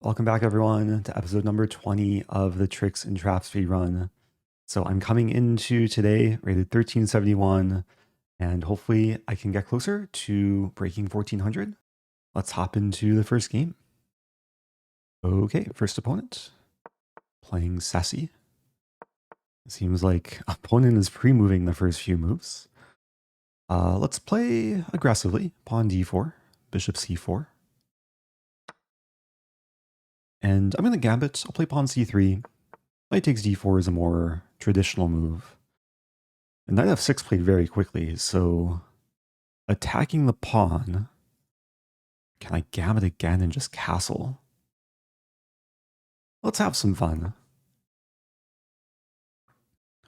Welcome back, everyone, to episode number 20 of the Tricks and Traps Speedrun. So I'm coming into today rated 1371, and hopefully I can get closer to breaking 1400. Let's hop into the first game. Okay, first opponent, playing Sassy. It seems like opponent is pre-moving the first few moves. Let's play aggressively. Pawn d4, bishop c4. And I'm going to Gambit. I'll play pawn c3. Knight takes d4 is a more traditional move. And knight f6 played very quickly, so attacking the pawn, can I Gambit again and just castle? Let's have some fun.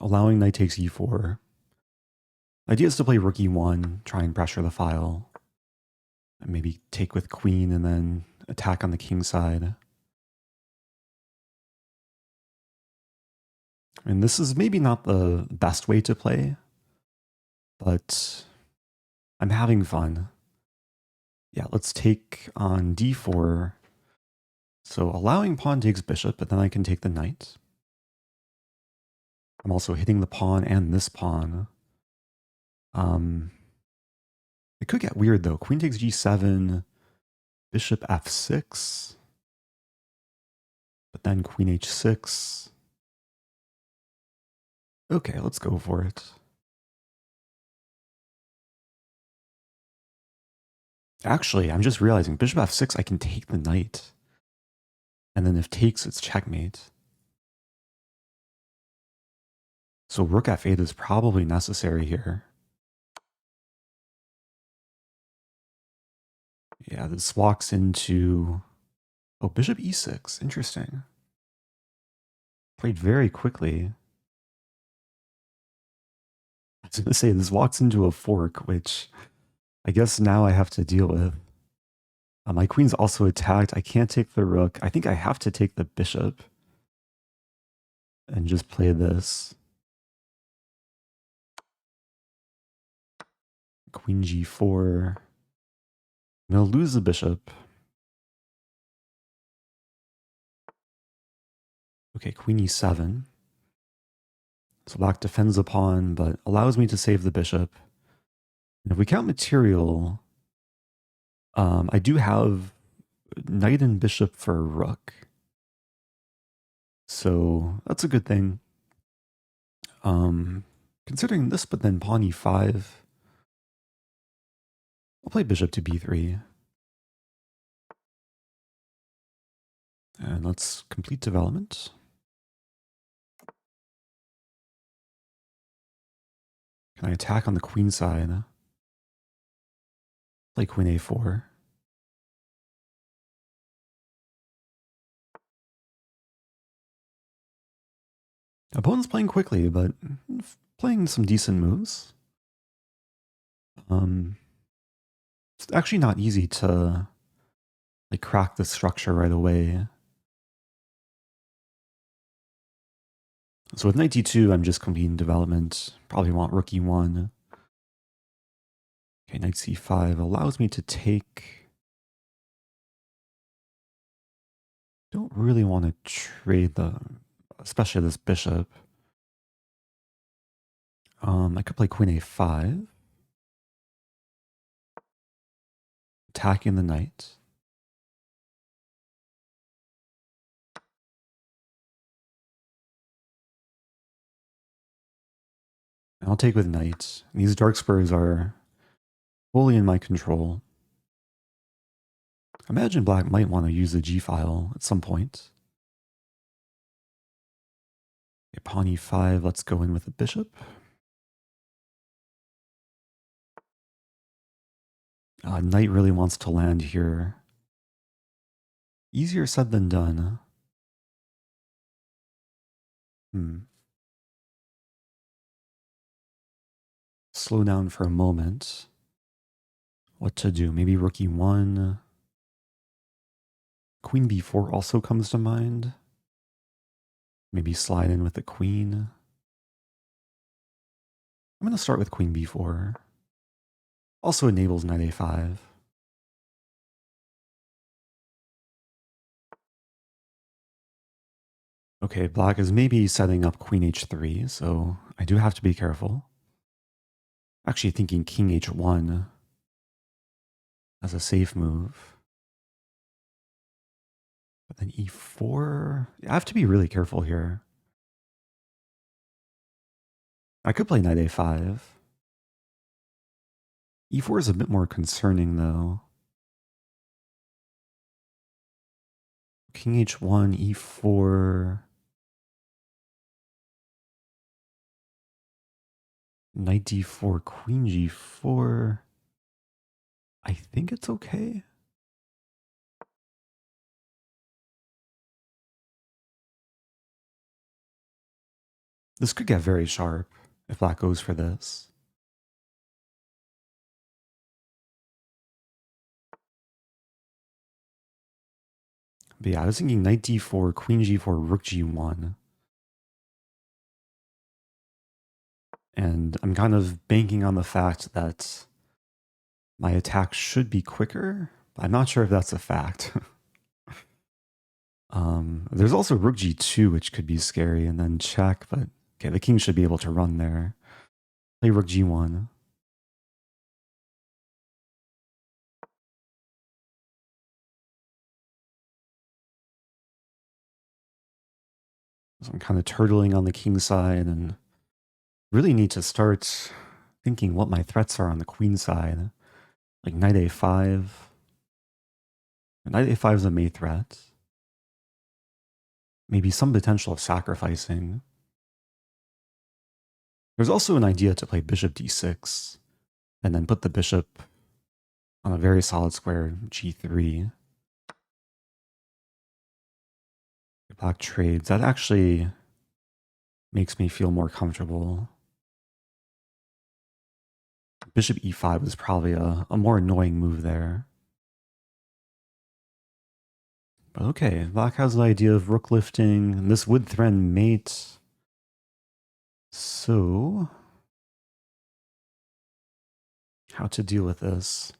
Allowing knight takes e4. Idea is to play rook e1, try and pressure the file. And maybe take with queen and then attack on the king side. And this is maybe not the best way to play, but I'm having fun. Yeah, let's take on d4. So allowing pawn takes bishop, but then I can take the knight. I'm also hitting the pawn and this pawn. It could get weird though. Queen takes g7, bishop f6, but then queen h6. Okay, let's go for it. Actually, I'm just realizing bishop f6, I can take the knight. And then if takes, it's checkmate. So rook f8 is probably necessary here. Yeah, this walks into... Oh, bishop e6. Interesting. Played very quickly. I was going to say, this walks into a fork, which I guess now I have to deal with. My queen's also attacked. I can't take the rook. I think I have to take the bishop and just play this. Queen g4. I'm going to lose the bishop. Okay, queen e7. So black defends the pawn, but allows me to save the bishop. And if we count material, I do have knight and bishop for rook. So that's a good thing. Considering this, but then pawn e5. I'll play bishop to b3. And let's complete development. Can I attack on the queen side? Play queen a4. Opponent's playing quickly, but playing some decent moves. It's actually not easy to like crack the structure right away. So with knight d2, I'm just completing development. Probably want rook e1. Okay, knight c5 allows me to take. Don't really want to trade especially this bishop. I could play queen a5. Attacking the knight. And I'll take with knight. These dark spurs are fully in my control. I imagine black might want to use the g-file at some point. Okay, pawn e5, let's go in with the bishop. Knight really wants to land here. Easier said than done. Slow down for a moment. What to do? Maybe rook e1. Queen b4 also comes to mind. Maybe slide in with the queen. I'm going to start with queen b4. Also enables knight a5. Okay, black is maybe setting up queen h3, so I do have to be careful. Actually thinking king h1 as a safe move. But then e4, I have to be really careful here. I could play knight a5. e4 is a bit more concerning though. King h1, e4, knight d4, queen g4. I think it's okay. This could get very sharp if black goes for this. But yeah, I was thinking knight d4, queen g4, rook g1. And I'm kind of banking on the fact that my attack should be quicker. I'm not sure if that's a fact. There's also rook g2, which could be scary, and then check, but okay, the king should be able to run there. Play rook g1. So I'm kind of turtling on the king side and really need to start thinking what my threats are on the queen side. Like knight a5. Knight a5 is a main threat. Maybe some potential of sacrificing. There's also an idea to play bishop d6 and then put the bishop on a very solid square, g3. Black trades. That actually makes me feel more comfortable. Bishop e5 is probably a more annoying move there. But okay, black has the idea of rook lifting, and this would threaten mate. So, how to deal with this?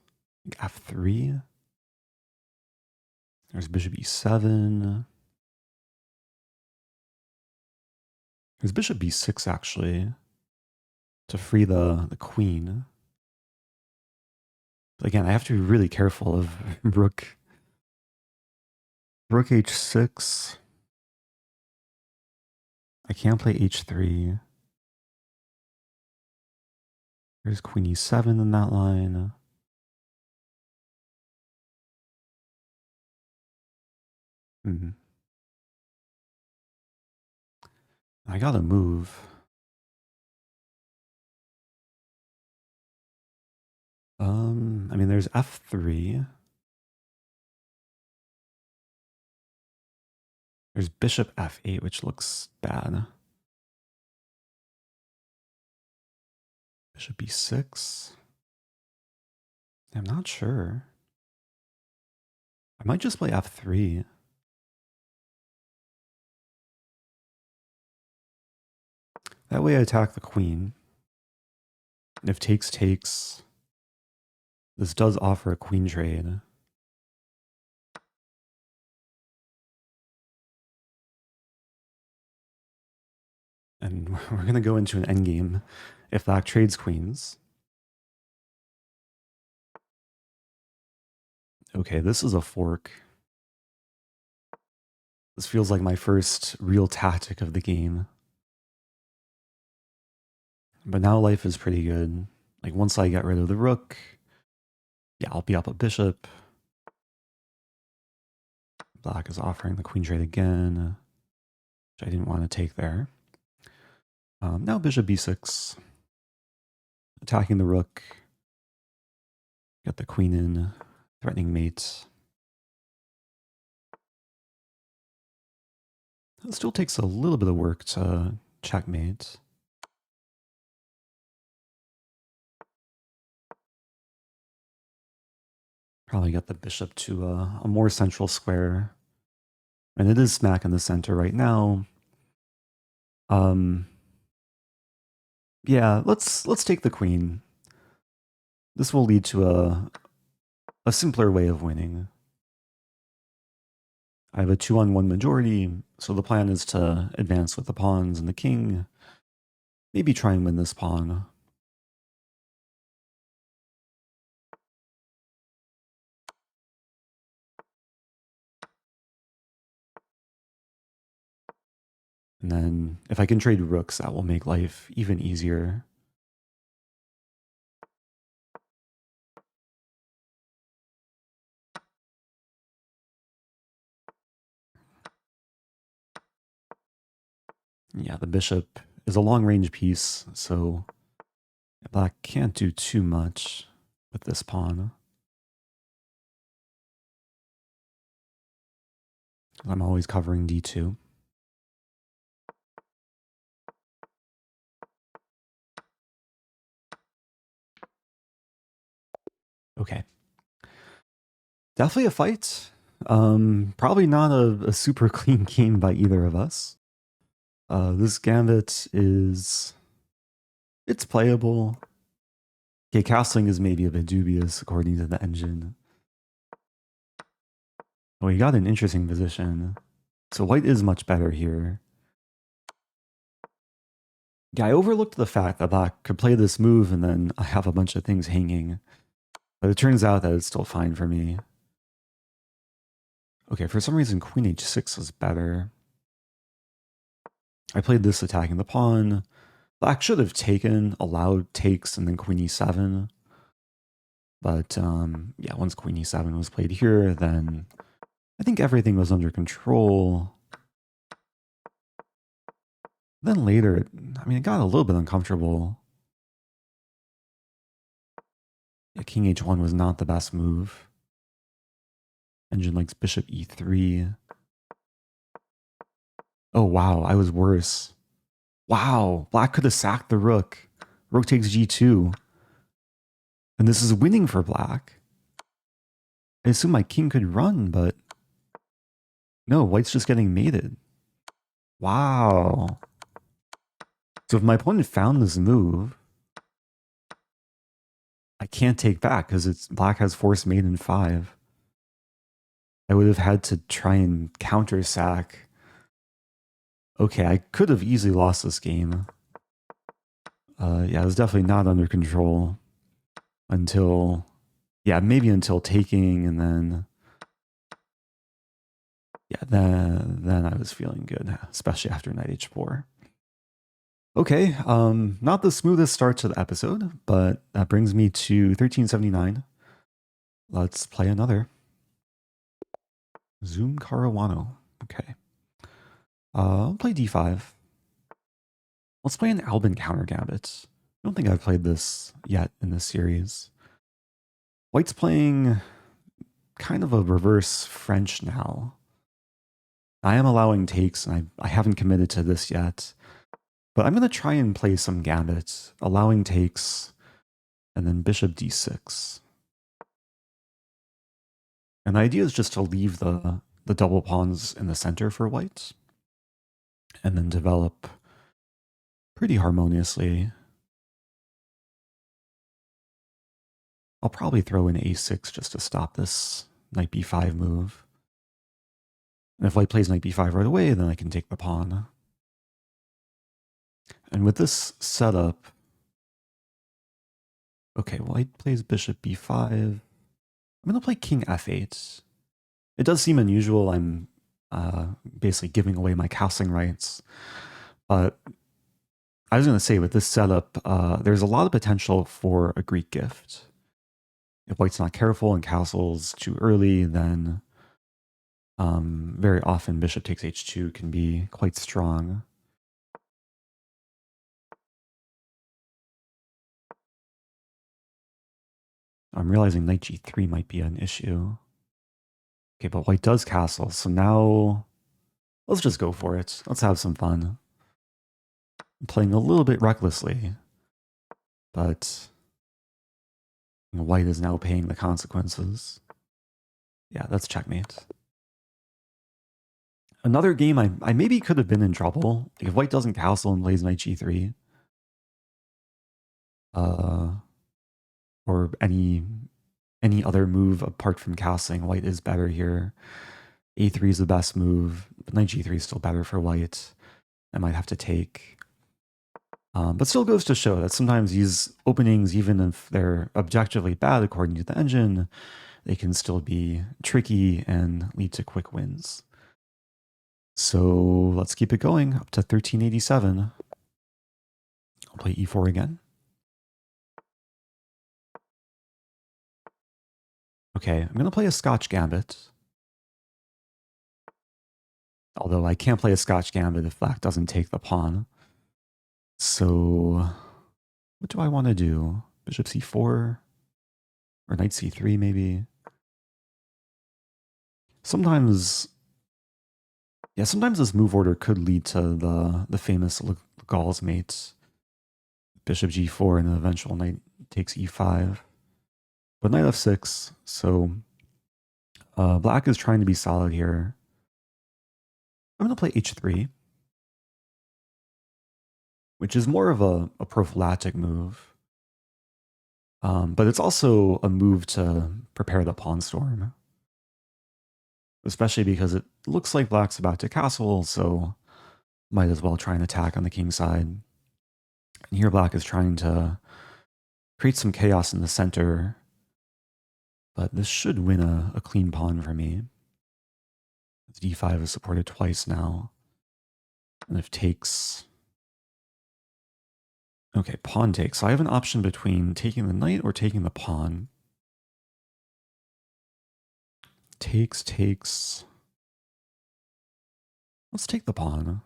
f3. There's bishop e7. There's bishop b6 actually to free the queen. But again, I have to be really careful of rook h6. I can't play h3. There's queen e7 in that line. I gotta move. I mean, there's f3. There's bishop f8, which looks bad. Bishop b6. I'm not sure. I might just play f3. That way I attack the queen. If takes, takes. This does offer a queen trade. And we're going to go into an endgame if black trades queens. Okay, this is a fork. This feels like my first real tactic of the game. But now life is pretty good. Like once I get rid of the rook, yeah, I'll be up a bishop. Black is offering the queen trade again, which I didn't want to take there. Now bishop b6. Attacking the rook. Get the queen in, threatening mate. It still takes a little bit of work to checkmate. Probably get the bishop to a more central square. And it is smack in the center right now. Yeah, let's take the queen. This will lead to a simpler way of winning. I have a 2-on-1 majority, so the plan is to advance with the pawns and the king. Maybe try and win this pawn. And then if I can trade rooks, that will make life even easier. Yeah, the bishop is a long-range piece, so black can't do too much with this pawn. I'm always covering d2. Okay. Definitely a fight. Probably not a super clean game by either of us. This Gambit is... it's playable. Okay, castling is maybe a bit dubious according to the engine. Oh, he got an interesting position. So white is much better here. Yeah, I overlooked the fact that black could play this move and then I have a bunch of things hanging. But it turns out that it's still fine for me. Okay, for some reason queen h6 was better. I played this attacking the pawn. Black should have taken, allowed takes, and then queen e7. But yeah, once queen e7 was played here, then I think everything was under control. Then later, I mean, it got a little bit uncomfortable. Yeah, king h1 was not the best move. Engine likes bishop e3. Oh, wow, I was worse. Wow, black could have sacked the rook. Rook takes g2. And this is winning for black. I assume my king could run, but no, white's just getting mated. Wow. So if my opponent found this move, I can't take back because it's black has forced mate in 5. I would have had to try and counter sack. Okay, I could have easily lost this game. Yeah, it was definitely not under control until, yeah, maybe until taking, and then, yeah, then I was feeling good, especially after knight h4. Okay, not the smoothest start to the episode, but that brings me to 1379. Let's play another. Zoom Caruano. Okay. I'll play d5. Let's play an Albin counter Gambit. I don't think I've played this yet in this series. White's playing kind of a reverse French now. I am allowing takes, and I haven't committed to this yet. But I'm going to try and play some Gambit, allowing takes, and then bishop d6. And the idea is just to leave the double pawns in the center for white, and then develop pretty harmoniously. I'll probably throw in a6 just to stop this knight b5 move. And if white plays knight b5 right away, then I can take the pawn. And with this setup, okay, white plays bishop b5. I'm going to play king f8. It does seem unusual. I'm basically giving away my castling rights. But I was going to say, with this setup, there's a lot of potential for a Greek gift. If white's not careful and castles too early, then very often bishop takes h2 can be quite strong. I'm realizing knight g3 might be an issue. Okay, but white does castle, so now let's just go for it. Let's have some fun. I'm playing a little bit recklessly, but white is now paying the consequences. Yeah, that's checkmate. Another game I maybe could have been in trouble. If white doesn't castle and plays knight g3. Or any other move apart from castling, white is better here. A3 is the best move, but knight G3 is still better for white. I might have to take. But still goes to show that sometimes these openings, even if they're objectively bad according to the engine, they can still be tricky and lead to quick wins. So let's keep it going up to 1387. I'll play E4 again. Okay, I'm going to play a Scotch Gambit. Although I can't play a Scotch Gambit if black doesn't take the pawn. So what do I want to do? Bishop C4? Or knight C3 maybe? Sometimes this move order could lead to the famous Gauls mate. Bishop G4 and the eventual knight takes E5. But knight F6, so black is trying to be solid here. I'm going to play H3, which is more of a prophylactic move. But it's also a move to prepare the pawn storm. Especially because it looks like black's about to castle, so might as well try and attack on the king side. And here black is trying to create some chaos in the center. But this should win a clean pawn for me. D5 is supported twice now. And if takes... Okay, pawn takes. So I have an option between taking the knight or taking the pawn. Takes. Let's take the pawn.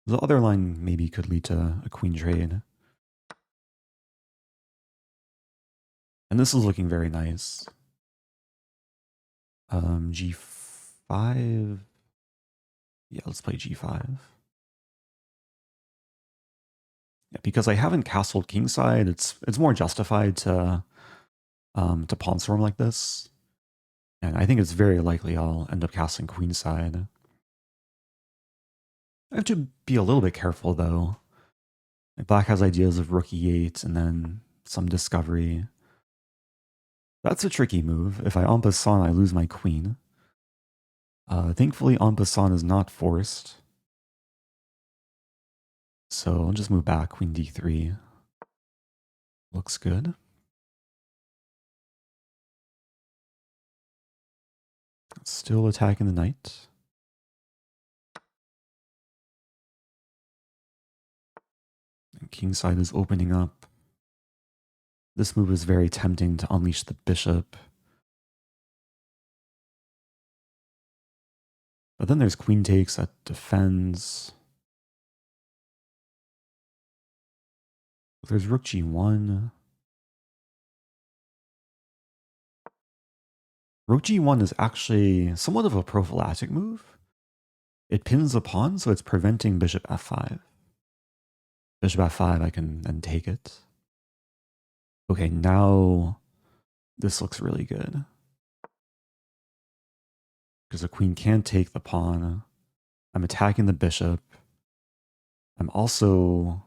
The other line maybe could lead to a queen trade. And this is looking very nice. G5. Yeah, let's play G5. Yeah, because I haven't castled kingside, it's more justified to pawn storm like this. And I think it's very likely I'll end up castling queenside. I have to be a little bit careful though. Black has ideas of rook e8 and then some discovery. That's a tricky move. If I en passant, I lose my queen. Thankfully, en passant is not forced. So I'll just move back, queen d3. Looks good. Still attacking the knight. And kingside is opening up. This move is very tempting to unleash the bishop. But then there's queen takes that defends. There's rook g1. Rook g1 is actually somewhat of a prophylactic move. It pins the pawn, so it's preventing bishop f5. Bishop f5, I can then take it. Okay, now this looks really good. Because the queen can't take the pawn. I'm attacking the bishop. I'm also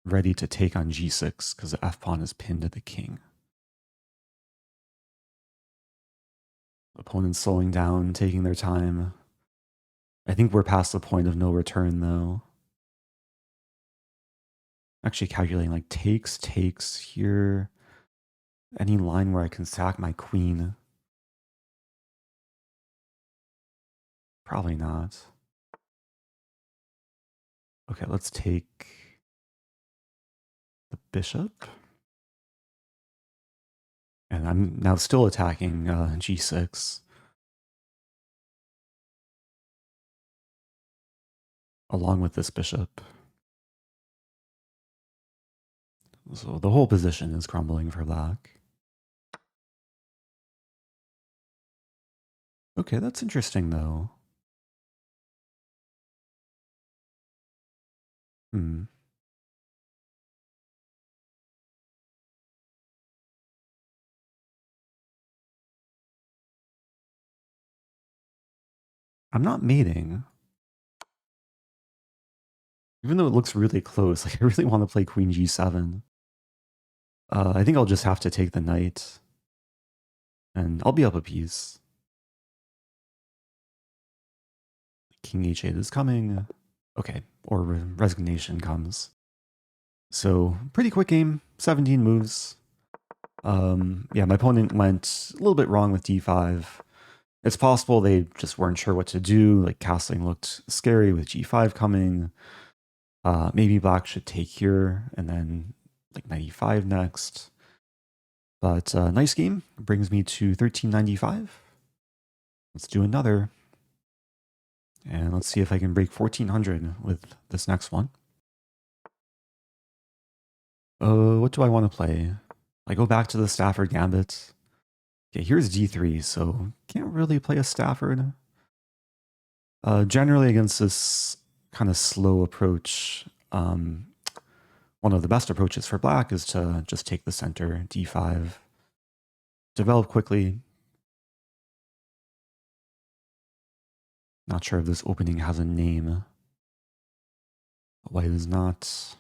ready to take on g6 because the f-pawn is pinned to the king. Opponent's slowing down, taking their time. I think we're past the point of no return though. Actually calculating like takes here. Any line where I can sack my queen. Probably not. Okay, let's take the bishop. And I'm now still attacking g6. Along with this bishop. So the whole position is crumbling for black. Okay, that's interesting though. I'm not mating. Even though it looks really close, like I really want to play queen g7. I think I'll just have to take the knight. And I'll be up a piece. King h8 is coming. Okay, or resignation comes. So pretty quick game, 17 moves. Yeah, my opponent went a little bit wrong with d5. It's possible they just weren't sure what to do. Like castling looked scary with g5 coming. Maybe black should take here and then like knight e5 next. But nice game. Brings me to 1395. Let's do another. And let's see if I can break 1400 with this next one. What do I want to play? I go back to the Stafford Gambit. Okay, here's d3, so can't really play a Stafford. Generally against this kind of slow approach, one of the best approaches for black is to just take the center, d5, develop quickly. Not sure if this opening has a name. White is not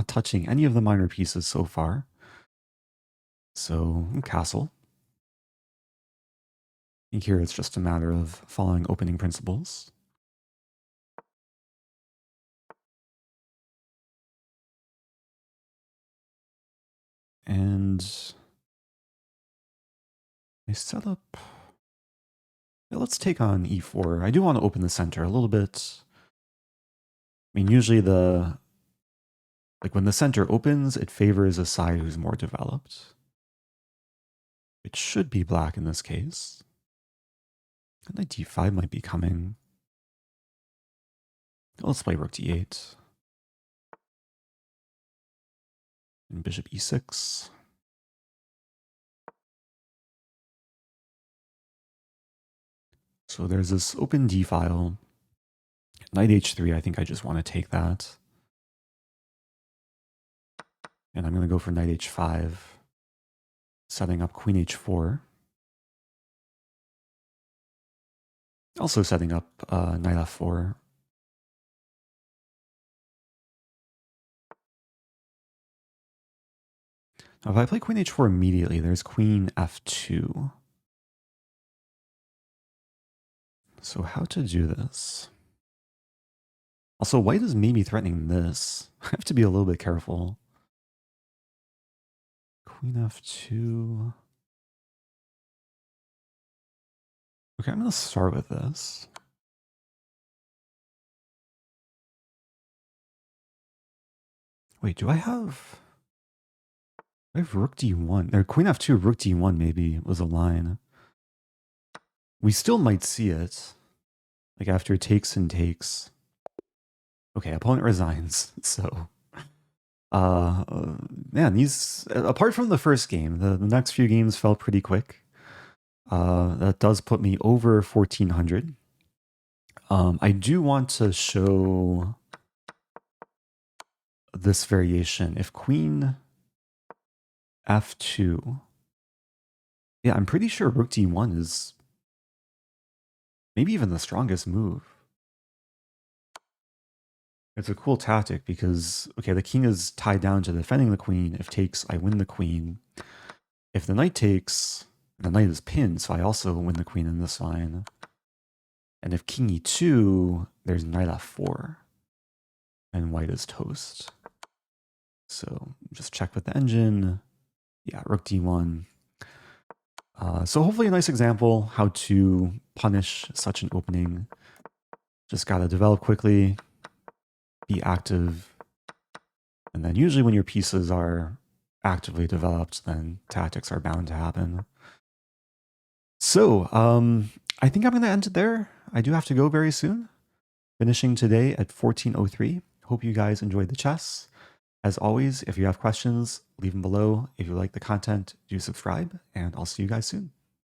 touching any of the minor pieces so far. So castle. I think here it's just a matter of following opening principles. And I set up. Yeah, let's take on e4. I do want to open the center a little bit. I mean, usually when the center opens, it favors a side who's more developed. It should be black in this case. And knight d5 might be coming. Let's play rook d8. And bishop e6. So there's this open d file. Knight h3, I think I just want to take that. And I'm going to go for knight h5. Setting up queen h4. Also setting up knight f4. Now if I play queen h4 immediately, there's queen f2. So how to do this? Also, white is maybe threatening this. I have to be a little bit careful. Queen f2. Okay, I'm going to start with this. Wait, do I have rook d1? Or queen f2, rook d1 maybe was a line. We still might see it. Like after takes and takes. Okay, opponent resigns. So, man, these, apart from the first game, the next few games felt pretty quick. That does put me over 1400. I do want to show this variation. If queen f2, yeah, I'm pretty sure rook d1 is maybe even the strongest move. It's a cool tactic because, okay, the king is tied down to defending the queen. If takes, I win the queen. If the knight takes, the knight is pinned, so I also win the queen in this line. And if king e2, there's knight f4. And white is toast. So just check with the engine. Yeah, rook d1. So hopefully a nice example how to punish such an opening. Just gotta develop quickly, be active, and then usually when your pieces are actively developed, then tactics are bound to happen. So I think I'm gonna end it there. I do have to go very soon. Finishing today at 14:03. Hope you guys enjoyed the chess. As always, if you have questions, leave them below. If you like the content, do subscribe, and I'll see you guys soon.